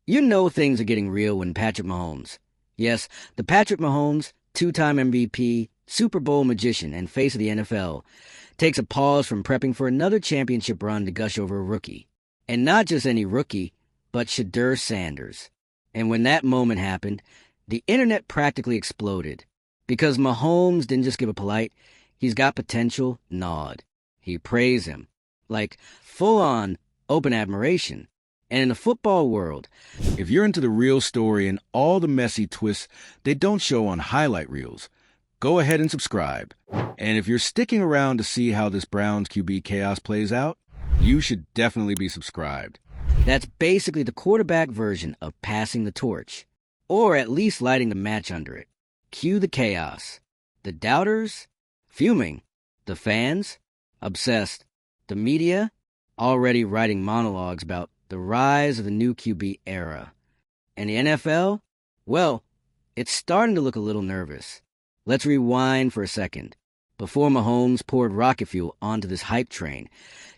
You know things are getting real when Patrick Mahomes, yes, the Patrick Mahomes, two-time MVP, Super Bowl magician, and face of the NFL, takes a pause from prepping for another championship run to gush over a rookie. And not just any rookie, but Shedeur Sanders. And when that moment happened, the internet practically exploded. Because Mahomes didn't just give a polite, he's got potential nod. He praised him. Like, full-on, open admiration. And in the football world, if you're into the real story and all the messy twists they don't show on highlight reels, go ahead and subscribe. And if you're sticking around to see how this Browns QB chaos plays out, you should definitely be subscribed. That's basically the quarterback version of passing the torch, or at least lighting the match under it. Cue the chaos. The doubters, fuming. The fans, obsessed. The media, already writing monologues about the rise of the new QB era. And the NFL? Well, it's starting to look a little nervous. Let's rewind for a second. Before Mahomes poured rocket fuel onto this hype train,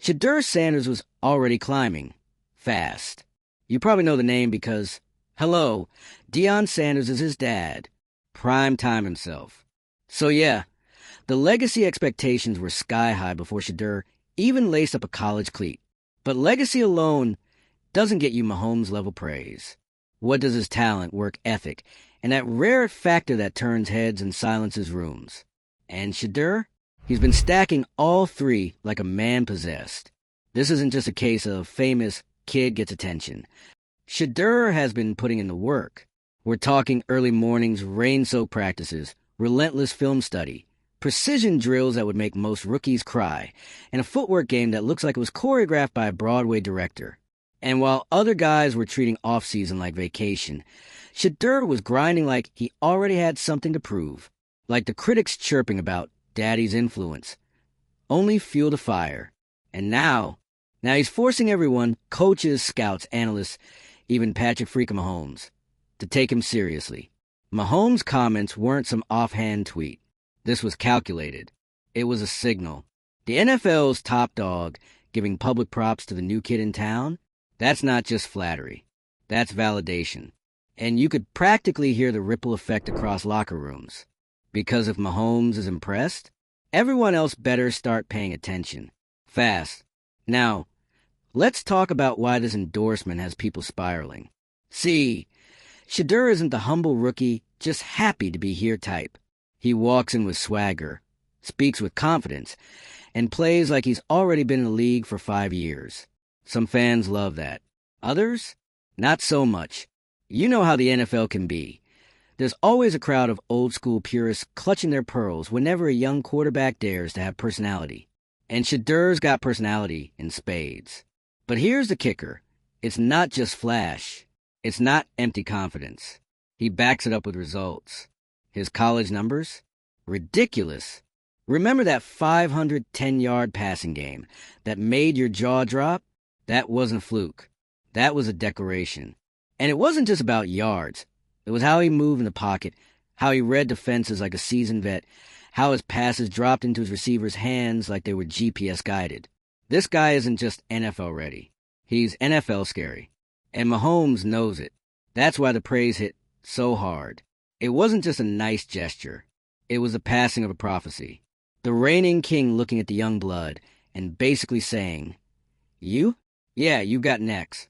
Shedeur Sanders was already climbing. Fast. You probably know the name because, hello, Deion Sanders is his dad. Prime time himself. So yeah, the legacy expectations were sky high before Shedeur even laced up a college cleat. But legacy alone doesn't get you Mahomes-level praise. What does his talent, work ethic, and that rare factor that turns heads and silences rooms? And Shedeur? He's been stacking all three like a man possessed. This isn't just a case of famous kid gets attention. Shedeur has been putting in the work. We're talking early mornings, rain-soaked practices, relentless film study, precision drills that would make most rookies cry, and a footwork game that looks like it was choreographed by a Broadway director. And while other guys were treating off-season like vacation, Shedeur was grinding like he already had something to prove, like the critics chirping about daddy's influence. Only fuel the fire. And now he's forcing everyone, coaches, scouts, analysts, even Patrick freaking Mahomes, to take him seriously. Mahomes' comments weren't some offhand tweet. This was calculated. It was a signal. The NFL's top dog giving public props to the new kid in town? That's not just flattery. That's validation. And you could practically hear the ripple effect across locker rooms. Because if Mahomes is impressed, everyone else better start paying attention. Fast. Now, let's talk about why this endorsement has people spiraling. See, Shedeur isn't the humble rookie, just happy to be here type. He walks in with swagger, speaks with confidence, and plays like he's already been in the league for 5 years. Some fans love that. Others? Not so much. You know how the NFL can be. There's always a crowd of old-school purists clutching their pearls whenever a young quarterback dares to have personality. And Shedeur's got personality in spades. But here's the kicker. It's not just flash. It's not empty confidence. He backs it up with results. His college numbers? Ridiculous. Remember that 510-yard passing game that made your jaw drop? That wasn't a fluke. That was a declaration. And it wasn't just about yards. It was how he moved in the pocket, how he read defenses like a seasoned vet, how his passes dropped into his receivers' hands like they were GPS guided. This guy isn't just NFL ready. He's NFL scary. And Mahomes knows it. That's why the praise hit so hard. It wasn't just a nice gesture. It was the passing of a prophecy. The reigning king looking at the young blood and basically saying, "You? Yeah, you got next."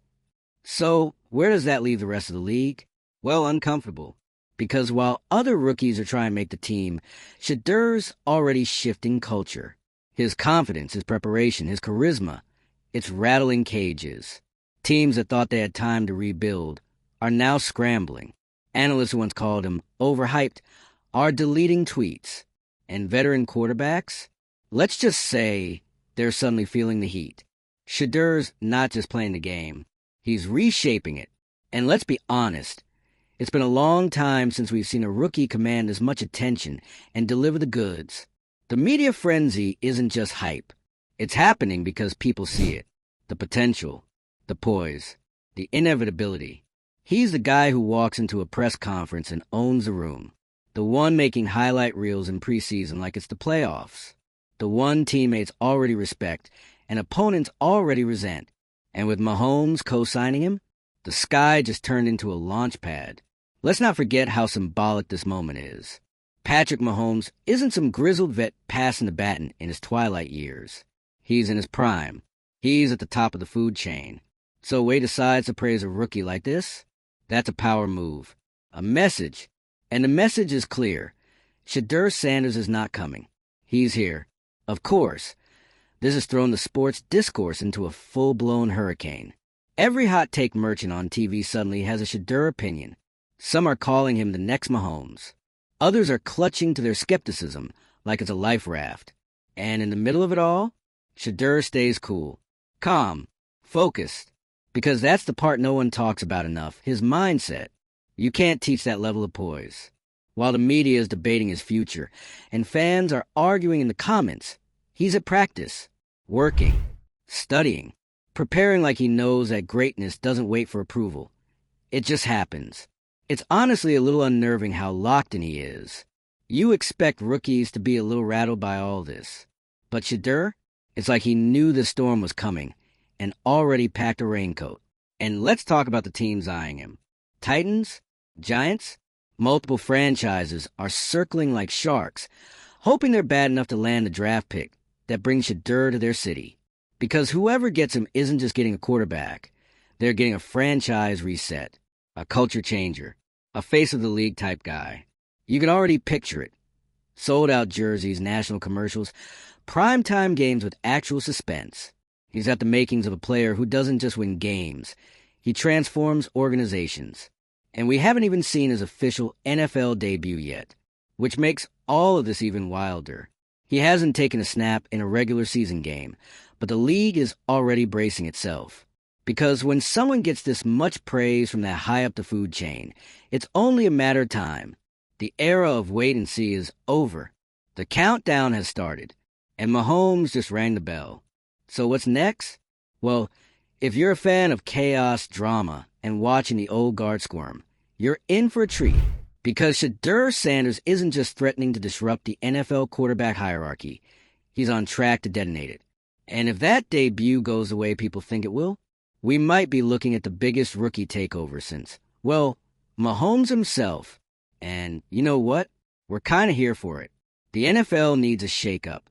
So, where does that leave the rest of the league? Well, uncomfortable. Because while other rookies are trying to make the team, Shedeur's already shifting culture. His confidence, his preparation, his charisma, it's rattling cages. Teams that thought they had time to rebuild are now scrambling. Analysts who once called him overhyped are deleting tweets. And veteran quarterbacks? Let's just say they're suddenly feeling the heat. Shedeur's not just playing the game. He's reshaping it. And let's be honest, it's been a long time since we've seen a rookie command as much attention and deliver the goods. The media frenzy isn't just hype. It's happening because people see it. The potential, the poise, the inevitability. He's the guy who walks into a press conference and owns the room. The one making highlight reels in preseason like it's the playoffs. The one teammates already respect and opponents already resent. And with Mahomes co-signing him, The sky just turned into a launch pad. Let's not forget how symbolic this moment is. Patrick Mahomes isn't some grizzled vet passing the baton in his twilight years. He's in his prime. He's at the top of the food chain. So Wade decides to praise a rookie like this? That's a power move. A message. And the message is clear. Shedeur Sanders is not coming. He's here. Of course. This has thrown the sports discourse into a full-blown hurricane. Every hot take merchant on TV suddenly has a Shedeur opinion. Some are calling him the next Mahomes. Others are clutching to their skepticism like it's a life raft. And in the middle of it all, Shedeur stays cool, calm, focused. Because that's the part no one talks about enough, his mindset. You can't teach that level of poise. While the media is debating his future, and fans are arguing in the comments, he's at practice, working, studying, preparing like he knows that greatness doesn't wait for approval. It just happens. It's honestly a little unnerving how locked in he is. You expect rookies to be a little rattled by all this. But Shedeur, it's like he knew the storm was coming and already packed a raincoat. And let's talk about the teams eyeing him. Titans, Giants, multiple franchises are circling like sharks, hoping they're bad enough to land the draft pick that brings Shedeur to their city. Because whoever gets him isn't just getting a quarterback. They're getting a franchise reset, a culture changer, a face-of-the-league type guy. You can already picture it. Sold-out jerseys, national commercials, primetime games with actual suspense. He's got the makings of a player who doesn't just win games. He transforms organizations. And we haven't even seen his official NFL debut yet, which makes all of this even wilder. He hasn't taken a snap in a regular season game, but the league is already bracing itself. Because when someone gets this much praise from that high up the food chain, it's only a matter of time. The era of wait and see is over. The countdown has started, and Mahomes just rang the bell. So what's next? Well, if you're a fan of chaos drama and watching the old guard squirm, you're in for a treat. Because Shedeur Sanders isn't just threatening to disrupt the NFL quarterback hierarchy. He's on track to detonate it. And if that debut goes the way people think it will, we might be looking at the biggest rookie takeover since, well, Mahomes himself. And you know what? We're kind of here for it. The NFL needs a shakeup,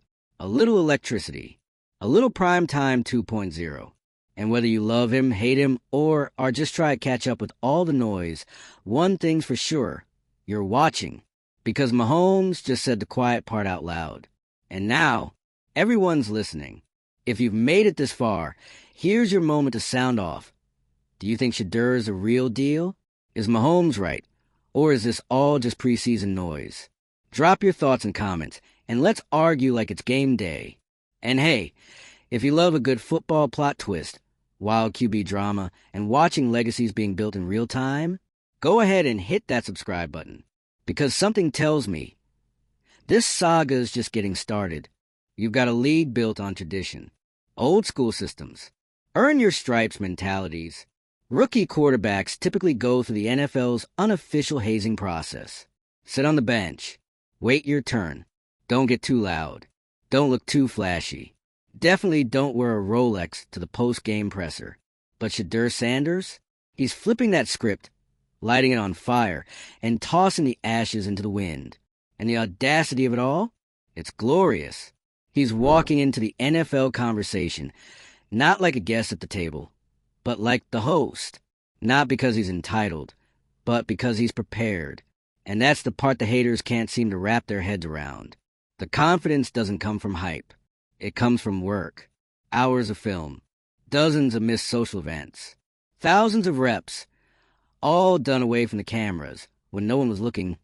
a little electricity, a little primetime 2.0. And whether you love him, hate him, or are just trying to catch up with all the noise, one thing's for sure, you're watching. Because Mahomes just said the quiet part out loud. And now, everyone's listening. If you've made it this far, here's your moment to sound off. Do you think Shedeur is a real deal? Is Mahomes right? Or is this all just preseason noise? Drop your thoughts and comments, and let's argue like it's game day. And hey, if you love a good football plot twist, wild QB drama, and watching legacies being built in real time, go ahead and hit that subscribe button. Because something tells me this saga is just getting started. You've got a league built on tradition, old school systems, earn your stripes mentalities. Rookie quarterbacks typically go through the NFL's unofficial hazing process. Sit on the bench. Wait your turn. Don't get too loud. Don't look too flashy. Definitely don't wear a Rolex to the post-game presser. But Shedeur Sanders? He's flipping that script, lighting it on fire, and tossing the ashes into the wind. And the audacity of it all? It's glorious. He's walking into the NFL conversation, not like a guest at the table, but like the host. Not because he's entitled, but because he's prepared. And that's the part the haters can't seem to wrap their heads around. The confidence doesn't come from hype. It comes from work, hours of film, dozens of missed social events, thousands of reps, all done away from the cameras when no one was looking.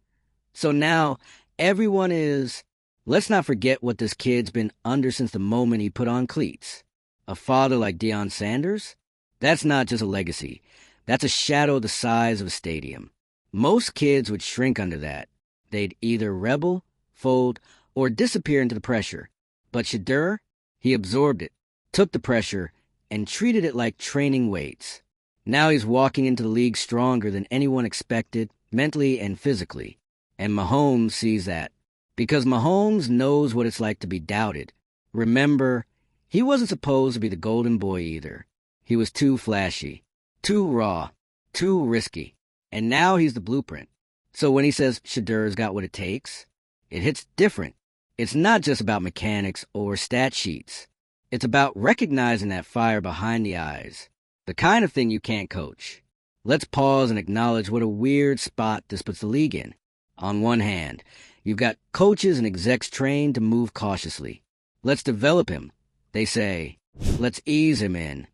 So now everyone is... Let's not forget what this kid's been under since the moment he put on cleats. A father like Deion Sanders? That's not just a legacy. That's a shadow the size of a stadium. Most kids would shrink under that. They'd either rebel, fold, or disappear into the pressure. But Shedeur, he absorbed it, took the pressure, and treated it like training weights. Now he's walking into the league stronger than anyone expected, mentally and physically. And Mahomes sees that. Because Mahomes knows what it's like to be doubted. Remember, he wasn't supposed to be the golden boy either. He was too flashy, Too raw, too risky. And now he's the blueprint. So when he says Shedeur's got what it takes, it hits different. It's not just about mechanics or stat sheets. It's about recognizing that fire behind the eyes, the kind of thing you can't coach. Let's pause and acknowledge what a weird spot this puts the league in. On one hand, you've got coaches and execs trained to move cautiously. Let's develop him, they say. Let's ease him in.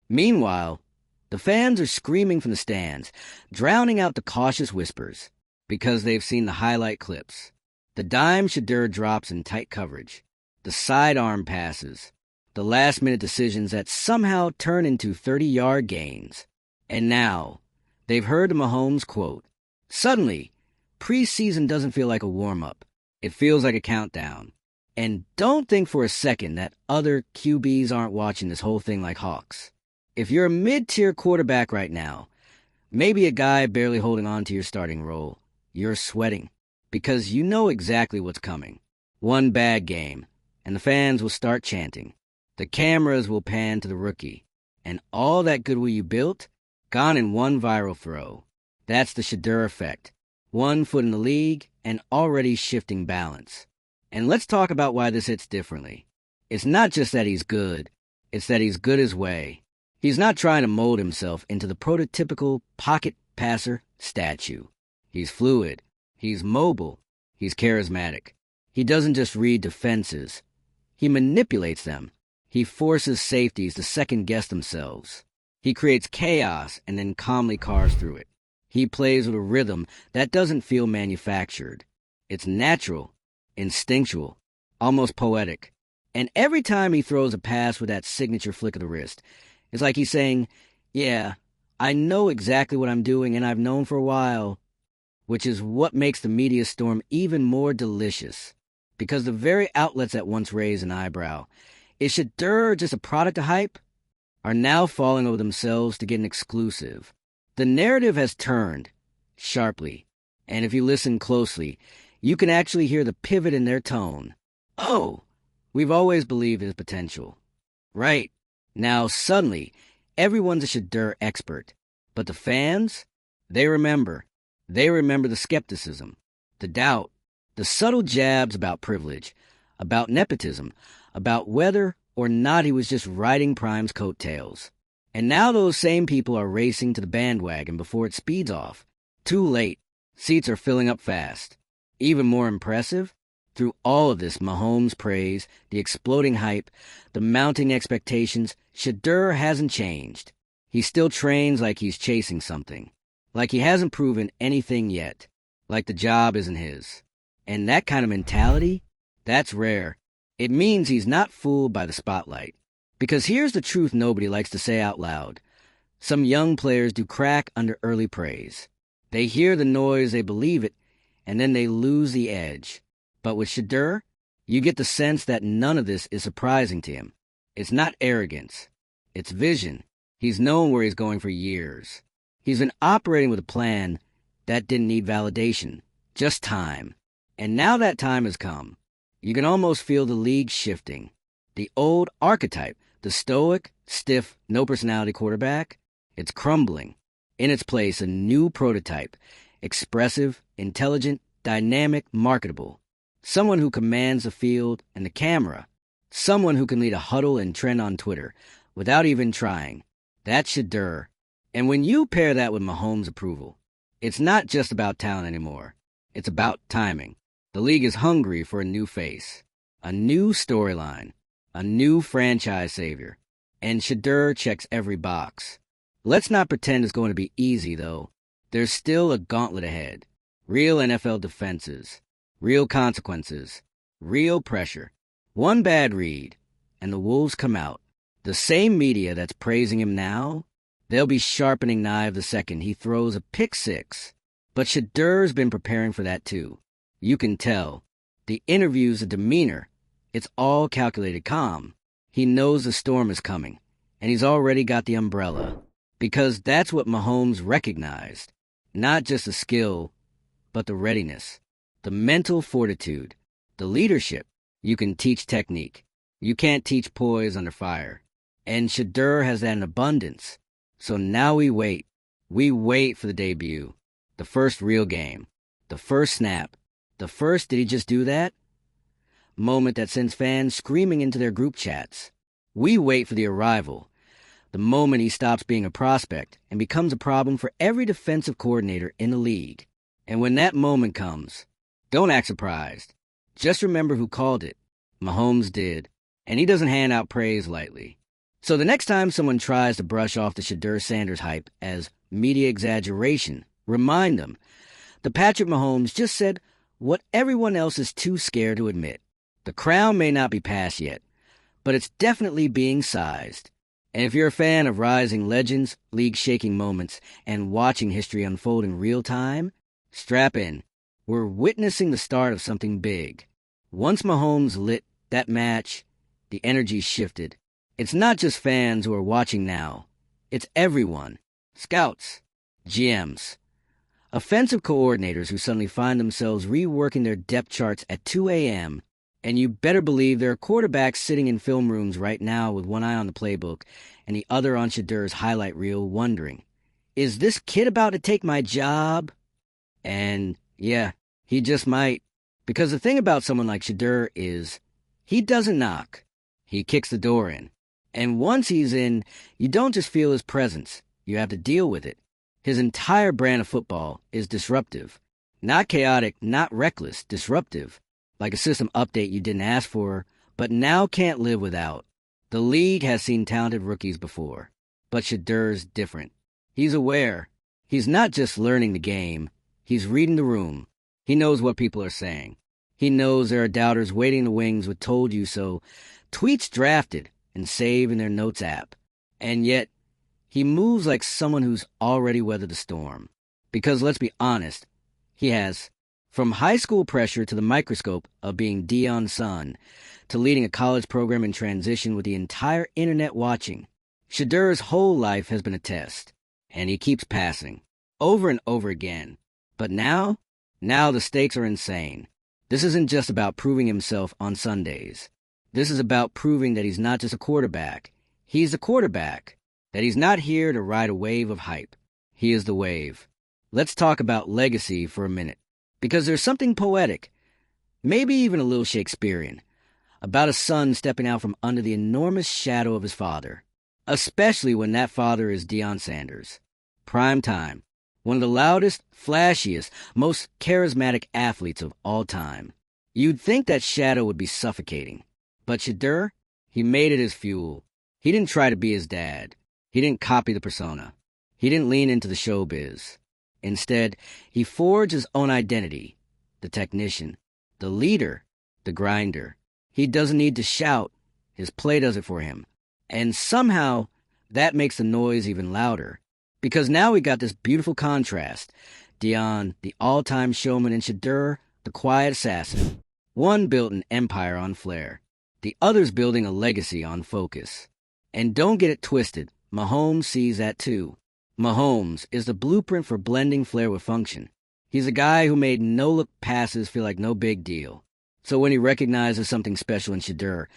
Meanwhile, the fans are screaming from the stands, drowning out the cautious whispers, because they've seen the highlight clips. The dime Shedeur drops in tight coverage, the sidearm passes, the last-minute decisions that somehow turn into 30-yard gains. And now, they've heard the Mahomes quote. Suddenly, preseason doesn't feel like a warm-up. It feels like a countdown. And don't think for a second that other QBs aren't watching this whole thing like hawks. If you're a mid-tier quarterback right now, maybe a guy barely holding on to your starting role, you're sweating because you know exactly what's coming. One bad game, and the fans will start chanting. The cameras will pan to the rookie, and all that goodwill you built, gone in one viral throw. That's the Shedeur effect. 1 foot in the league and already shifting balance. And let's talk about why this hits differently. It's not just that he's good, it's that he's good his way. He's not trying to mold himself into the prototypical pocket passer statue. He's fluid, he's mobile, he's charismatic. He doesn't just read defenses. He manipulates them. He forces safeties to second-guess themselves. He creates chaos and then calmly carves through it. He plays with a rhythm that doesn't feel manufactured. It's natural, instinctual, almost poetic. And every time he throws a pass with that signature flick of the wrist, it's like he's saying, yeah, I know exactly what I'm doing and I've known for a while, which is what makes the media storm even more delicious. Because the very outlets that once raised an eyebrow, is Shedeur just a product of hype? Are now falling over themselves to get an exclusive. The narrative has turned, sharply, and if you listen closely, you can actually hear the pivot in their tone. Oh, we've always believed in his potential. Right. Now, suddenly, everyone's a Shedeur expert. But the fans? They remember. They remember the skepticism, the doubt, the subtle jabs about privilege, about nepotism, about whether or not he was just riding Prime's coattails. And now those same people are racing to the bandwagon before it speeds off. Too late. Seats are filling up fast. Even more impressive, through all of this Mahomes praise, the exploding hype, the mounting expectations, Shedeur hasn't changed. He still trains like he's chasing something. Like he hasn't proven anything yet. Like the job isn't his. And that kind of mentality, that's rare. It means he's not fooled by the spotlight. Because here's the truth nobody likes to say out loud. Some young players do crack under early praise. They hear the noise, they believe it, and then they lose the edge. But with Shedeur, you get the sense that none of this is surprising to him. It's not arrogance. It's vision. He's known where he's going for years. He's been operating with a plan that didn't need validation, just time. And now that time has come. You can almost feel the league shifting. The old archetype, the stoic, stiff, no-personality quarterback, it's crumbling. In its place, a new prototype, expressive, intelligent, dynamic, marketable. Someone who commands the field and the camera. Someone who can lead a huddle and trend on Twitter without even trying. That's Shedeur. And when you pair that with Mahomes' approval, it's not just about talent anymore. It's about timing. The league is hungry for a new face, a new storyline, a new franchise savior. And Shedeur checks every box. Let's not pretend it's going to be easy, though. There's still a gauntlet ahead. Real NFL defenses. Real consequences. Real pressure. One bad read, and the Wolves come out. The same media that's praising him now, they'll be sharpening knives the second he throws a pick six. But Shedeur's been preparing for that too. You can tell. The interviews, the demeanor, it's all calculated calm. He knows the storm is coming, and he's already got the umbrella. Because that's what Mahomes recognized. Not just the skill, but the readiness, the mental fortitude, the leadership. You can teach technique. You can't teach poise under fire. And Shedeur has that in abundance. So now we wait. We wait for the debut. The first real game. The first snap. The first "did he just do that?" moment that sends fans screaming into their group chats. We wait for the arrival. The moment he stops being a prospect and becomes a problem for every defensive coordinator in the league. And when that moment comes, don't act surprised. Just remember who called it. Mahomes did. And he doesn't hand out praise lightly. So the next time someone tries to brush off the Shedeur Sanders hype as media exaggeration, remind them the Patrick Mahomes just said what everyone else is too scared to admit. The crown may not be passed yet, but it's definitely being sized. And if you're a fan of rising legends, league-shaking moments, and watching history unfold in real time, strap in. We're witnessing the start of something big. Once Mahomes lit that match, the energy shifted. It's not just fans who are watching now. It's everyone. Scouts, GMs, offensive coordinators who suddenly find themselves reworking their depth charts at 2 a.m., and you better believe there are quarterbacks sitting in film rooms right now with one eye on the playbook and the other on Shedeur's highlight reel wondering, is this kid about to take my job? And yeah, he just might. Because the thing about someone like Shedeur is he doesn't knock. He kicks the door in. And once he's in, you don't just feel his presence. You have to deal with it. His entire brand of football is disruptive. Not chaotic, not reckless, disruptive. Like a system update you didn't ask for, but now can't live without. The league has seen talented rookies before, but Shedeur's different. He's aware. He's not just learning the game. He's reading the room. He knows what people are saying. He knows there are doubters waiting in the wings with "told you so" tweets drafted and saved in their notes app. And yet, he moves like someone who's already weathered the storm. Because let's be honest, he has. From high school pressure to the microscope of being Dion's son, to leading a college program in transition with the entire internet watching, Shedeur's whole life has been a test, and he keeps passing, over and over again. But now the stakes are insane. This isn't just about proving himself on Sundays. This is about proving that he's not just a quarterback. He's a quarterback. That he's not here to ride a wave of hype. He is the wave. Let's talk about legacy for a minute. Because there's something poetic, maybe even a little Shakespearean, about a son stepping out from under the enormous shadow of his father, especially when that father is Deion Sanders. Prime time, one of the loudest, flashiest, most charismatic athletes of all time. You'd think that shadow would be suffocating, but Shedeur, he made it his fuel. He didn't try to be his dad. He didn't copy the persona. He didn't lean into the showbiz. Instead, he forged his own identity, the technician, the leader, the grinder. He doesn't need to shout. His play does it for him. And somehow, that makes the noise even louder. Because now we got this beautiful contrast. Deion, the all-time showman, and Shedeur, the quiet assassin. One built an empire on flair. The other's building a legacy on focus. And don't get it twisted, Mahomes sees that too. Mahomes is the blueprint for blending flair with function. He's a guy who made no-look passes feel like no big deal. So when he recognizes something special in Shedeur,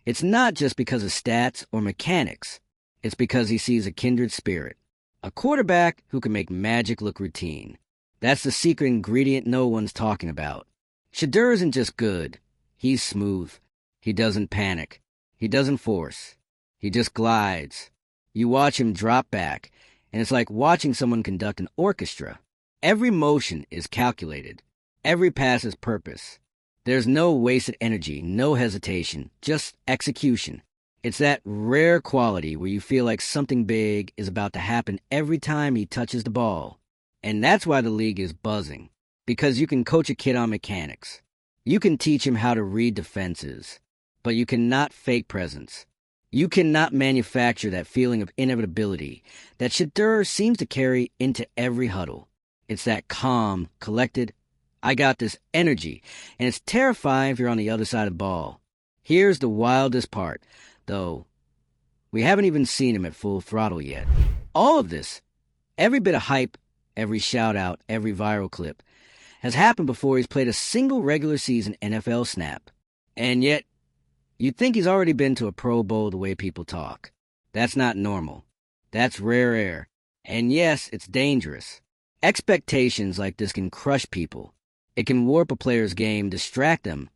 it's not just because of stats or mechanics. It's because he sees a kindred spirit. A quarterback who can make magic look routine. That's the secret ingredient no one's talking about. Shedeur isn't just good. He's smooth. He doesn't panic. He doesn't force. He just glides. You watch him drop back, and it's like watching someone conduct an orchestra. Every motion is calculated. Every pass is purpose. There's no wasted energy, no hesitation, just execution. It's that rare quality where you feel like something big is about to happen every time he touches the ball. And that's why the league is buzzing. Because you can coach a kid on mechanics. You can teach him how to read defenses. But you cannot fake presence. You cannot manufacture that feeling of inevitability that Shedeur seems to carry into every huddle. It's that calm, collected, I got this energy, and it's terrifying if you're on the other side of the ball. Here's the wildest part, though. We haven't even seen him at full throttle yet. All of this, every bit of hype, every shout-out, every viral clip, has happened before he's played a single regular season NFL snap. And yet, you'd think he's already been to a Pro Bowl the way people talk. That's not normal. That's rare air. And yes, it's dangerous. Expectations like this can crush people. It can warp a player's game, distract them,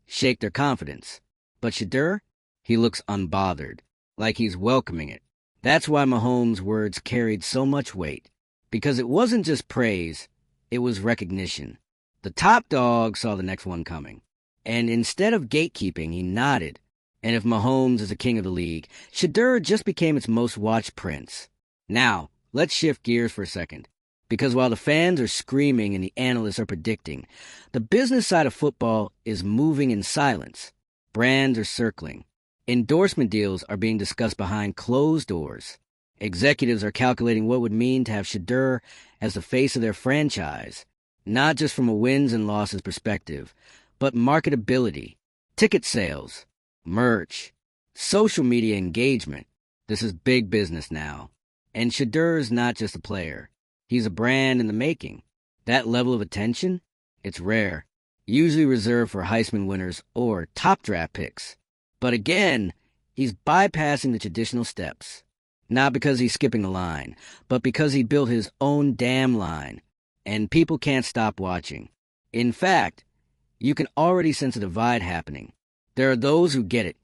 shake their confidence. But Shedeur, he looks unbothered, like he's welcoming it. That's why Mahomes' words carried so much weight. Because it wasn't just praise, it was recognition. The top dog saw the next one coming. And instead of gatekeeping, he nodded. And if Mahomes is the king of the league, Shedeur just became its most watched prince. Now, let's shift gears for a second. Because while the fans are screaming and the analysts are predicting, the business side of football is moving in silence. Brands are circling. Endorsement deals are being discussed behind closed doors. Executives are calculating what it would mean to have Shedeur as the face of their franchise, not just from a wins and losses perspective, but marketability, ticket sales, merch, social media engagement. This is big business now. And Shedeur's not just a player. He's a brand in the making. That level of attention, it's rare, usually reserved for Heisman winners or top draft picks. But again, he's bypassing the traditional steps. Not because he's skipping the line, but because he built his own damn line. And people can't stop watching. In fact, you can already sense a divide happening. There are those who get it,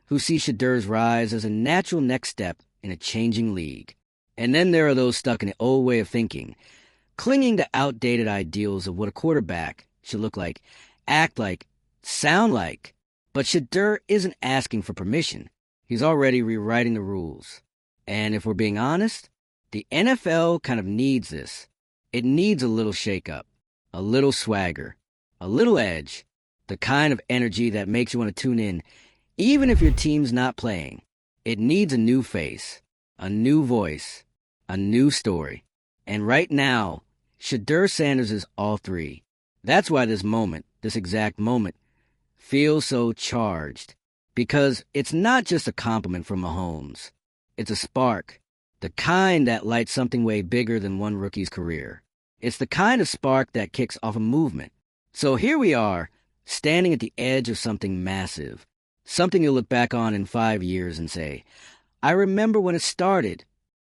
who see Shedeur's rise as a natural next step in a changing league. And then there are those stuck in the old way of thinking, clinging to outdated ideals of what a quarterback should look like, act like, sound like. But Shedeur isn't asking for permission. He's already rewriting the rules. And if we're being honest, the NFL kind of needs this. It needs a little shakeup, a little swagger, a little edge, the kind of energy that makes you want to tune in, even if your team's not playing. It needs a new face, a new voice, a new story. And right now, Shedeur Sanders is all three. That's why this moment, this exact moment, feels so charged. Because it's not just a compliment from Mahomes. It's a spark, the kind that lights something way bigger than one rookie's career. It's the kind of spark that kicks off a movement. So here we are, standing at the edge of something massive, something you'll look back on in 5 years and say, I remember when it started.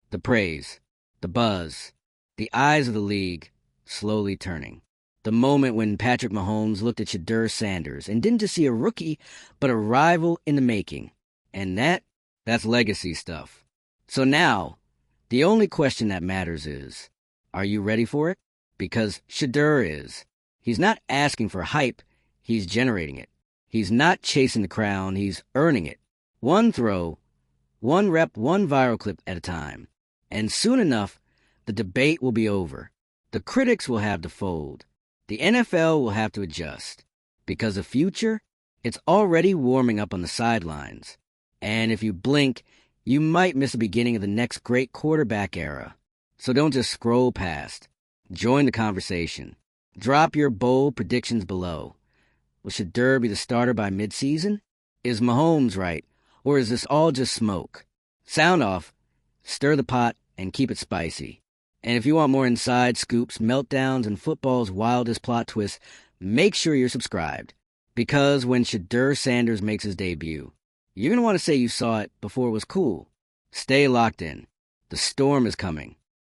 The praise, the buzz, the eyes of the league slowly turning. The moment when Patrick Mahomes looked at Shedeur Sanders and didn't just see a rookie, but a rival in the making. And that's legacy stuff. So now, the only question that matters is, are you ready for it? Because Shedeur is. He's not asking for hype, he's generating it. He's not chasing the crown, he's earning it. One throw, one rep, one viral clip at a time. And soon enough, the debate will be over. The critics will have to fold. The NFL will have to adjust. Because the future, it's already warming up on the sidelines. And if you blink, you might miss the beginning of the next great quarterback era. So don't just scroll past. Join the conversation. Drop your bold predictions below. Will Shedeur be the starter by midseason? Is Mahomes right? Or is this all just smoke? Sound off, stir the pot, and keep it spicy. And if you want more inside scoops, meltdowns, and football's wildest plot twists, make sure you're subscribed. Because when Shedeur Sanders makes his debut, you're going to want to say you saw it before it was cool. Stay locked in. The storm is coming.